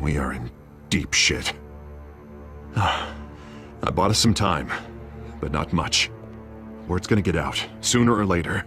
We are in deep shit. I bought us some time, but not much. Word's gonna get out, sooner or later.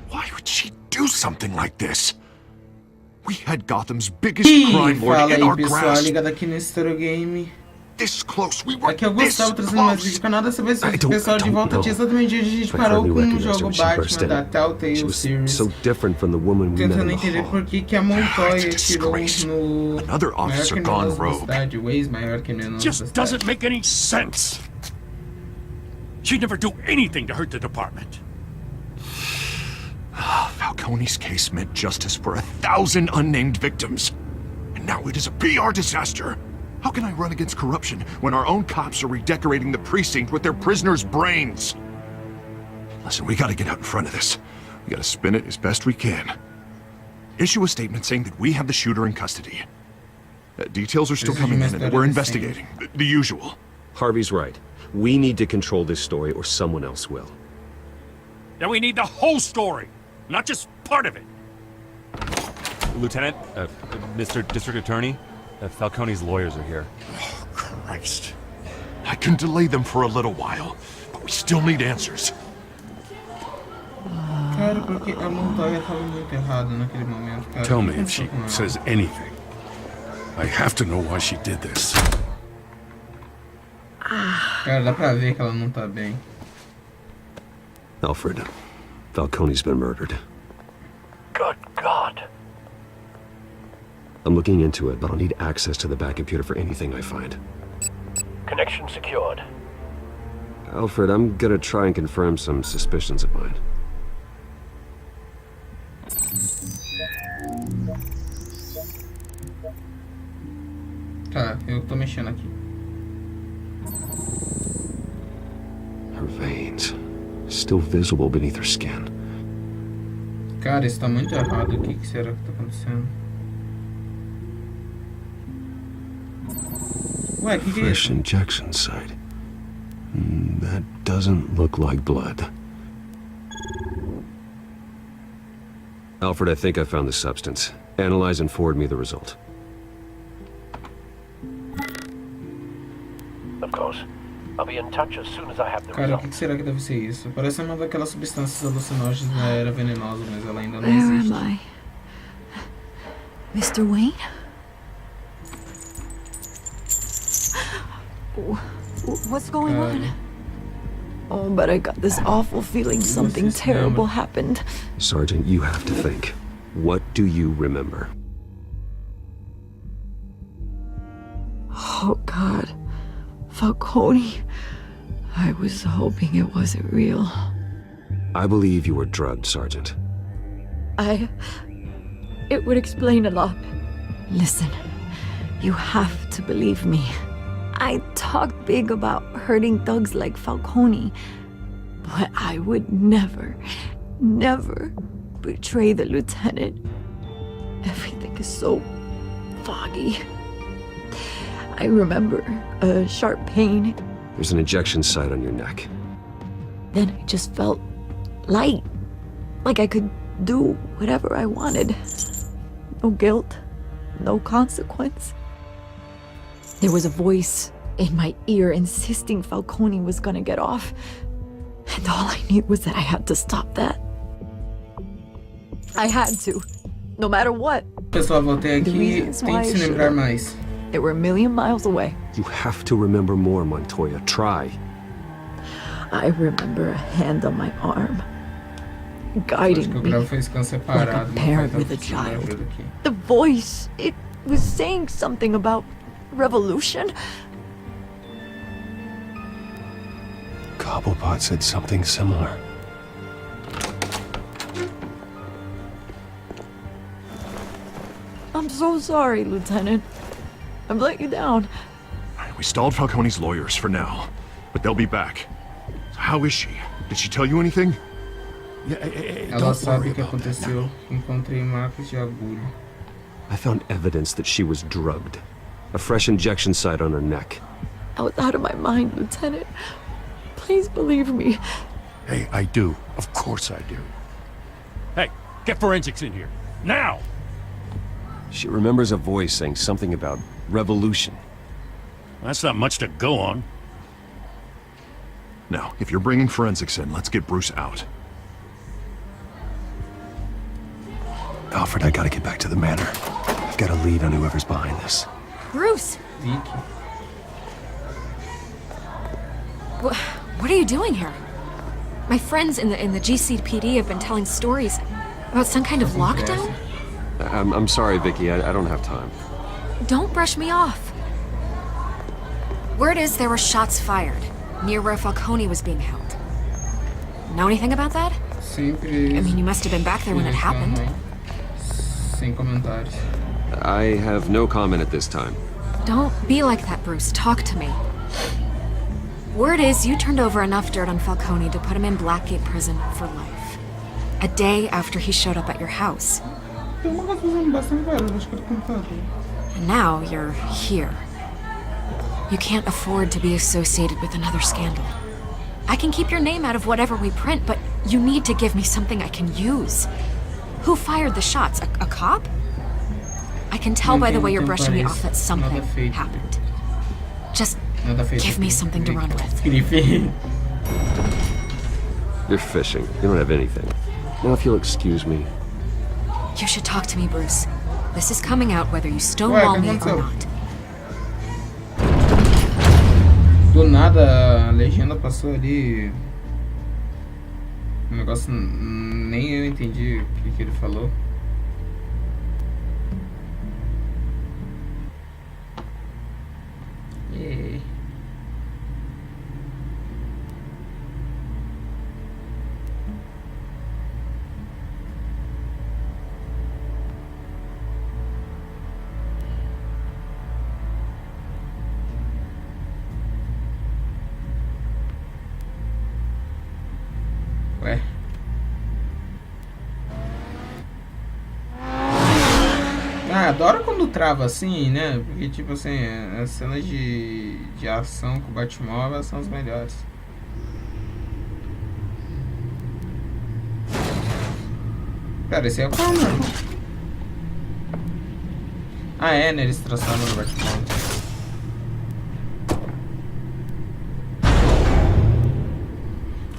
Why would she do something like this? We had Gotham's biggest crime lord in our pessoal, grasp. ligado aqui no Estouro Game. This close, we were Aqui eu this Gustavo trazendo mais vídeo do canal. Dessa vez o pessoal de volta aqui exatamente onde a gente parou com o jogo Batman da Telltale Series. Tentando entender por que a Montoya tirou no maior criminoso da cidade, o ex-maior criminoso da cidade. Just doesn't make any sense. She'd never do anything to hurt the department. Falcone's case meant justice for 1,000 unnamed victims. And now it is a PR disaster. How can I run against corruption when our own cops are redecorating the precinct with their prisoners' brains? Listen, we gotta get out in front of this. We gotta spin it as best we can. Issue a statement saying that we have the shooter in custody. Details are still coming in and we're investigating. The usual. Harvey's right. We need to control this story or someone else will. Then we need the whole story, not just part of it. Lieutenant, Mr. District Attorney, Falcone's lawyers are here. Oh, Christ. I can delay them for a little while, but we still need answers. Cara, porque a Montoya tava muito errada naquele momento, cara. Tell me if she says anything. I have to know why she did this. Cara, dá pra ver que ela não tá bem. Alfred, Falcone's been murdered. Good God. I'm looking into it, but I'll need access to the back computer for anything I find. Connection secured. Alfred, I'm gonna try and confirm some suspicions of mine. Tá, eu tô mexendo aqui. Her veins, still visible beneath her skin. Cara, isso tá muito errado. O que será que tá acontecendo? Ué, que é Fresh isso? injection site. That doesn't look like blood. Alfred, I think I found the substance. Analyze and forward me the result. Of course. I'll be in touch as soon as I have the Cara, o result. que será que deve ser isso? Parece uma daquelas substâncias alucinógenas da era venenosa, mas ela ainda não Where existe. am I? Mr. Wayne? What's going on? Oh, but I got this awful feeling something terrible happened. Sergeant, you have to think. What do you remember? Oh, God. Falcone. I was hoping it wasn't real. I believe you were drugged, Sergeant. It would explain a lot. Listen, you have to believe me. I talk big about hurting thugs like Falcone, but I would never, never betray the lieutenant. Everything is so foggy. I remember a sharp pain. There's an injection site on your neck. Then I just felt light, like I could do whatever I wanted. No guilt, no consequence. There was a voice in my ear insisting Falcone was gonna get off. And all I knew was that I had to stop that. I had to, no matter what. Pessoal, voltei aqui. Tente se lembrar mais. They were a million miles away. You have to remember more, Montoya. Try. I remember a hand on my arm, guiding Acho que o me grave foi ficando like separado. a parent Não with a faz tanto sentido, child. ajuda aqui. The voice, it was saying something about revolution. Cobblepot said something similar. I'm so sorry, Lieutenant. I've let you down. We stalled Falcone's lawyers for now, but they'll be back. So how is she? Did she tell you anything? Ela sabe o que aconteceu. Encontrei marcas de agulha. I found evidence that she was drugged. A fresh injection site on her neck. I was out of my mind, Lieutenant. Please believe me. Hey, I do. Of course I do. Hey, get forensics in here. Now! She remembers a voice saying something about revolution. That's not much to go on. Now, if you're bringing forensics in, let's get Bruce out. Alfred, I gotta get back to the manor. I've got a lead on whoever's behind this. Bruce! Vicky. What are you doing here? My friends in the GCPD have been telling stories about some kind of lockdown? I'm sorry, Vicky. I don't have time. Don't brush me off. Word is there were shots fired near where Falcone was being held. Know anything about that? Sempre. I mean, you must have been back there when it happened. Sem comentários. I have no comment at this time. Don't be like that, Bruce. Talk to me. Word is you turned over enough dirt on Falcone to put him in Blackgate prison for life. A day after he showed up at your house. Tem uma coisa fazendo bastante barulho, acho que é do computador. And now you're here. You can't afford to be associated with another scandal. I can keep your name out of whatever we print, but you need to give me something I can use. Who fired the shots? A cop? I can tell by the way you're brushing me off that something happened. Just give me something to run with. You're fishing. You don't have anything. Now, if you'll excuse me. You should talk to me, Bruce. This is coming out whether you stonewall me or not. Do nada, a legenda passou ali. O negócio nem eu entendi o que ele falou. E... Ué. Ah, adoro quando trava assim, né? Porque, tipo assim, as cenas de ação com o Batmóvel são as melhores. Pera, esse é o qual, mano? Ah, é, né? Eles se transformam no Batmóvel.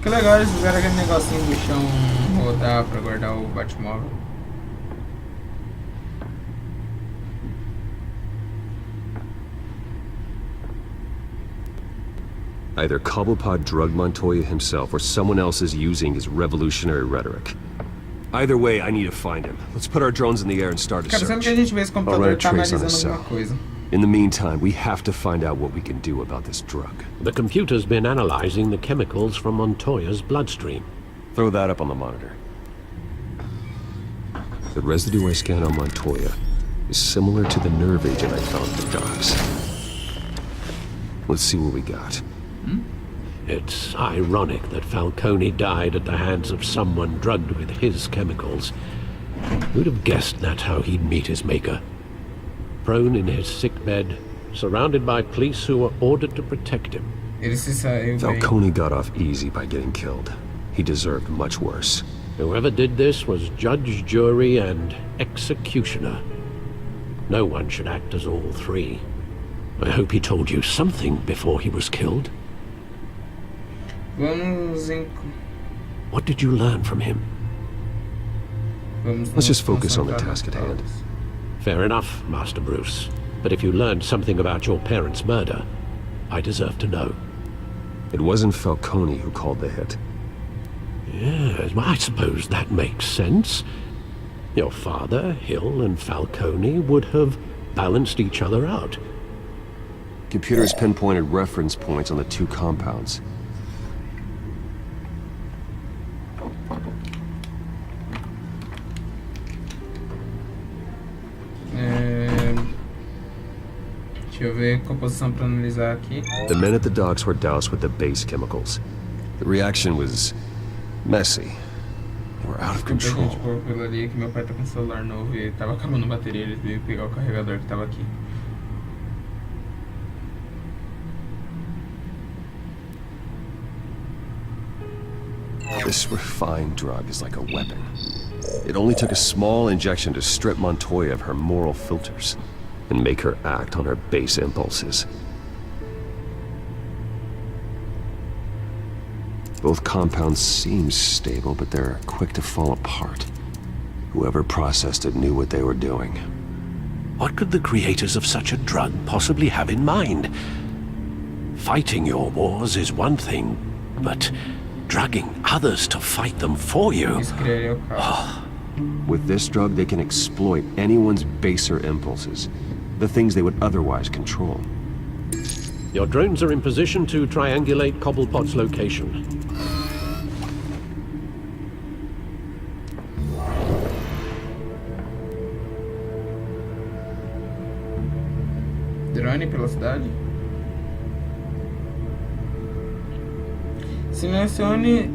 Que legal, eles fizeram aquele negocinho do chão rodar pra guardar o Batmóvel. Either Cobblepot drugged Montoya himself or someone else is using his revolutionary rhetoric. Either way, I need to find him. Let's put our drones in the air and start a Cara, sempre search. que a gente vê esse I'll computador, run a ele tá trace on analisando his alguma cell. coisa. In the meantime, we have to find out what we can do about this drug. The computer's been analyzing the chemicals from Montoya's bloodstream. Throw that up on the monitor. The residue I scanned on Montoya is similar to the nerve agent I found at the docks. Let's see what we got. It's ironic that Falcone died at the hands of someone drugged with his chemicals. Who'd have guessed that's how he'd meet his maker? Prone in his sickbed, surrounded by police who were ordered to protect him. Ele se saiu bem. Falcone got off easy by getting killed. He deserved much worse. Whoever did this was judge, jury, and executioner. No one should act as all three. I hope he told you something before he was killed. What did you learn from him? Let's just focus on the task at hand. Fair enough, Master Bruce. But if you learned something about your parents' murder, I deserve to know. It wasn't Falcone who called the hit. Yes, well, I suppose that makes sense. Your father, Hill, and Falcone would have balanced each other out. Computers pinpointed reference points on the two compounds. Deixa eu ver a composição para analisar aqui. The men at the docks were doused with the base chemicals. The reaction was messy. They were out of Muita control. gente por aquilo ali que meu pai tá com um celular novo e tava acabando a bateria, ele veio pegar o carregador que tava aqui. This refined drug is like a weapon. It only took a small injection to strip Montoya of her moral filters and make her act on her base impulses. Both compounds seem stable, but they're quick to fall apart. Whoever processed it knew what they were doing. What could the creators of such a drug possibly have in mind? Fighting your wars is one thing, but drugging others to fight them for you... With this drug, they can exploit anyone's baser impulses, the things they would otherwise control. Your drones are in position to triangulate Cobblepot's location. Drone pela cidade. Selecione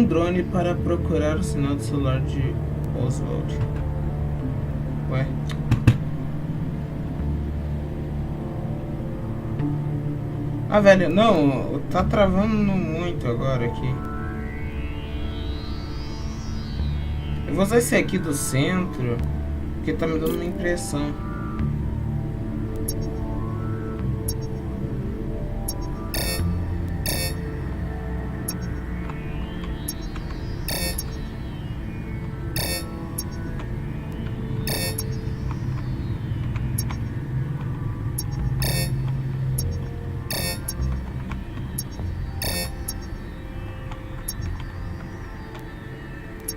drone para procurar o sinal do celular de Oswald. Ué? Ah, velho, não, tá travando muito agora aqui. Eu vou usar esse aqui do centro, porque tá me dando uma impressão.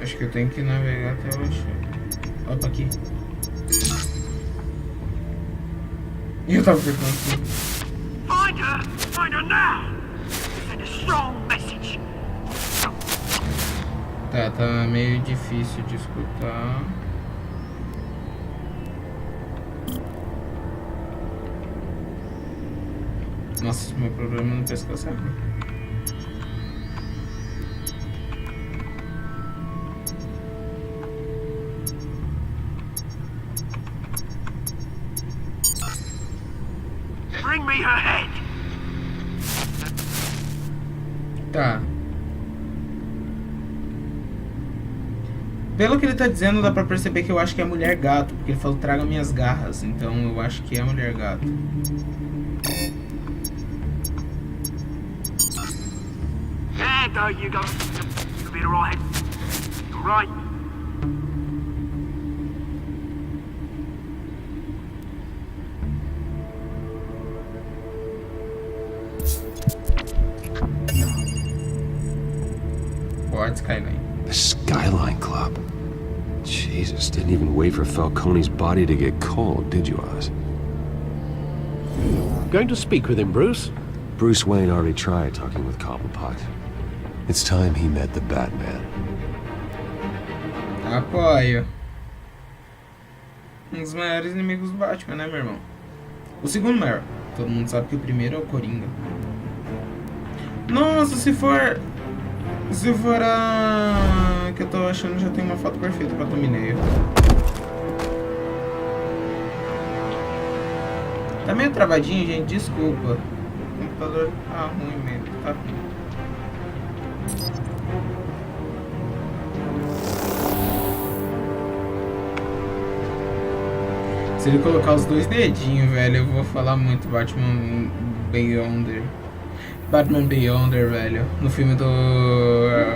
Acho que eu tenho que navegar até eu achar. Opa, aqui. Eu tava perguntando. Find her now. Send a strong message. Tá meio difícil de escutar. Nossa, meu problema no pescoço é ruim. Bring me her head. Tá. Pelo que ele tá dizendo, dá pra perceber que eu acho que é mulher gato, porque ele falou traga minhas garras, então eu acho que é mulher gato. There you go. You'll be right. You're right. Skyline. The Skyline Club. Jesus, didn't even wait for Falcone's body to get cold, did you, Oz? Going to speak with him, Bruce? Bruce Wayne already tried talking with Cobblepot. It's time he met the Batman. Apoio. Um dos maiores inimigos do Batman, né, meu irmão? O segundo maior. Todo mundo sabe que o primeiro é o Coringa. Nossa, se for a que eu tô achando, já tem uma foto perfeita pra thumbnail. Tá meio travadinho, gente, desculpa. O computador tá ruim mesmo, tá ruim. Se ele colocar os dois dedinhos, velho, eu vou falar muito Batman Beyonder. Batman Beyonder, velho. No filme do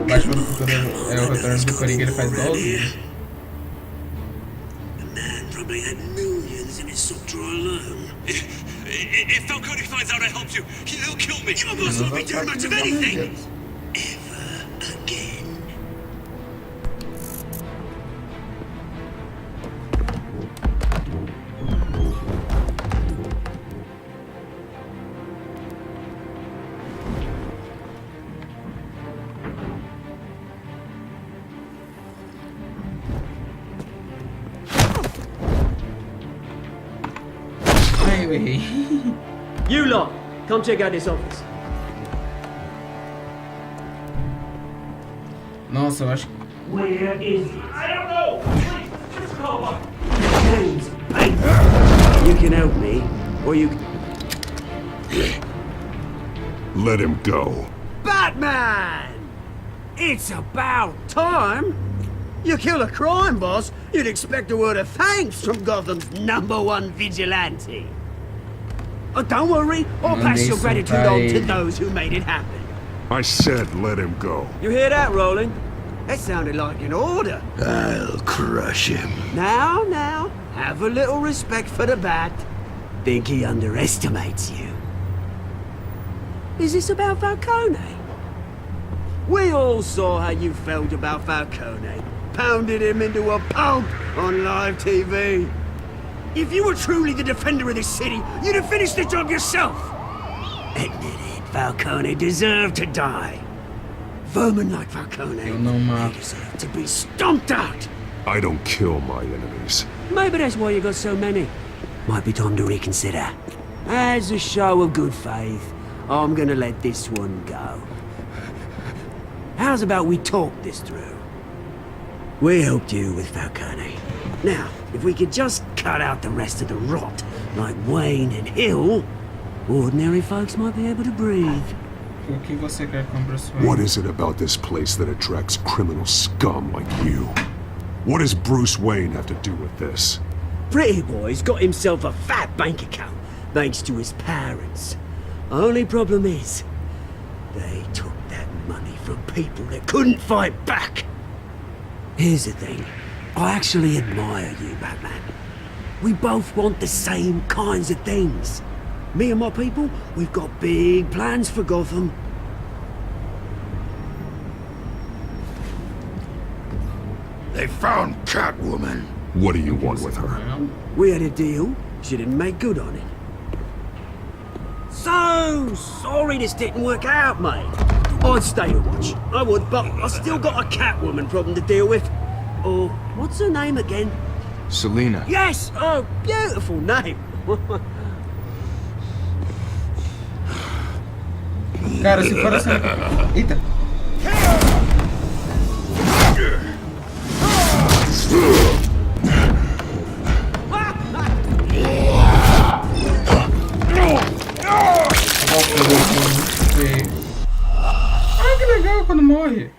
Batman do Futuro, o Retorno do Coringa, ele faz igualzinho. The man probably had millions in his sock drawer alone. If Falcone finds out I helped you, he'll kill me. You must not be doing much of anything. Ever again. You lot, come check out this office. Nossa, eu acho. Where is he? I don't know. Please, just call up. James, you can help me, or you. Let him go. Batman! It's about time. You kill a crime boss, you'd expect a word of thanks from Gotham's #1 vigilante. Oh, don't worry, I'll pass your gratitude on to those who made it happen. I said let him go. You hear that, Roland? That sounded like an order. I'll crush him. Now, have a little respect for the Bat. Think he underestimates you. Is this about Falcone? We all saw how you felt about Falcone. Pounded him into a pulp on live TV. If you were truly the defender of this city, you'd have finished the job yourself. Admit it, Falcone deserved to die. Vermin like Falcone, they deserve to be stomped out. I don't kill my enemies. Maybe that's why you got so many. Might be time to reconsider. As a show of good faith, I'm gonna let this one go. How's about we talk this through? We helped you with Falcone. Now, if we could just cut out the rest of the rot, like Wayne and Hill, ordinary folks might be able to breathe. O que você quer com Bruce Wayne? What is it about this place that attracts criminal scum like you? What does Bruce Wayne have to do with this? Pretty boy's got himself a fat bank account, thanks to his parents. Only problem is, they took that money from people that couldn't fight back. Here's the thing, I actually admire you, Batman. We both want the same kinds of things. Me and my people, we've got big plans for Gotham. They found Catwoman. What do you want with her? We had a deal, she didn't make good on it. So sorry this didn't work out, mate. I'd stay to watch, I would, but I still got a Catwoman problem to deal with. Or, what's her name again? Selina. Yes! Oh, beautiful name. Cara, se for assim... Eita! Ah, que legal quando morre.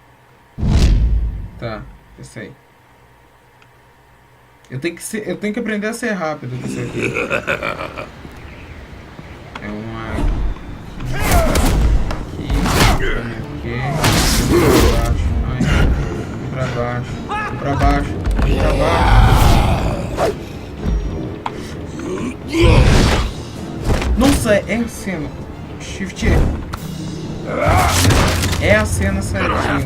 Tá, eu sei. Eu tenho que aprender a ser rápido com isso aqui. É uma... Aqui. Pra baixo. Pra baixo. Pra baixo. Nossa, é a cena. Shift E. É a cena certinha.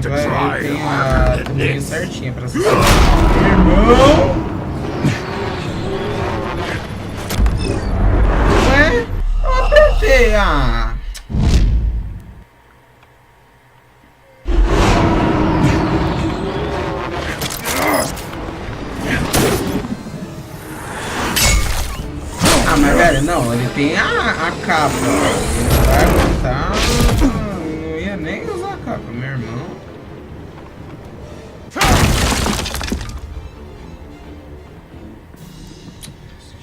Tem a thumbnail certinha pra ser. Irmão! Ué? Eu apertei. Ah! Ah, mas velho, não, ele tem a capa. Ele vai aguentar. Não ia nem usar a capa, meu irmão.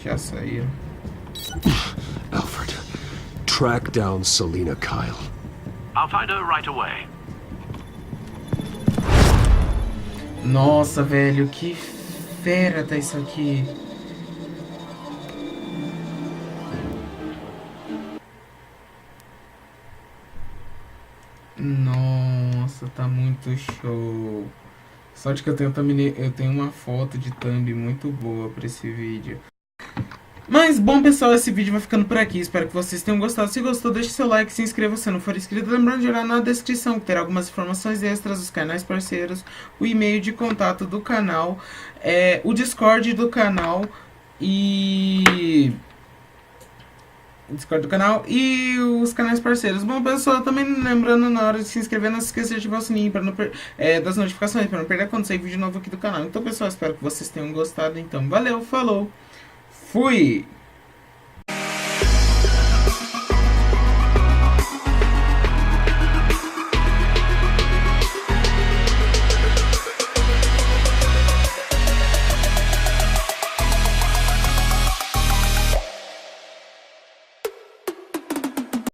Já saíram. Alfred, track down Selina Kyle. I'll find her right away. Nossa, velho, que fera tá isso aqui. Nossa, tá muito show. Sorte que eu tenho uma foto de thumb muito boa pra esse vídeo. Mas, bom pessoal, esse vídeo vai ficando por aqui. Espero que vocês tenham gostado. Se gostou, deixe seu like, se inscreva se não for inscrito. Lembrando de olhar na descrição, que terá algumas informações extras dos canais parceiros, o e-mail de contato do canal, o Discord do canal e... os canais parceiros. Bom pessoal, também lembrando na hora de se inscrever, não se esqueça de ativar o sininho para não das notificações, para não perder quando sair vídeo novo aqui do canal. Então pessoal, espero que vocês tenham gostado. Então valeu, falou, fui!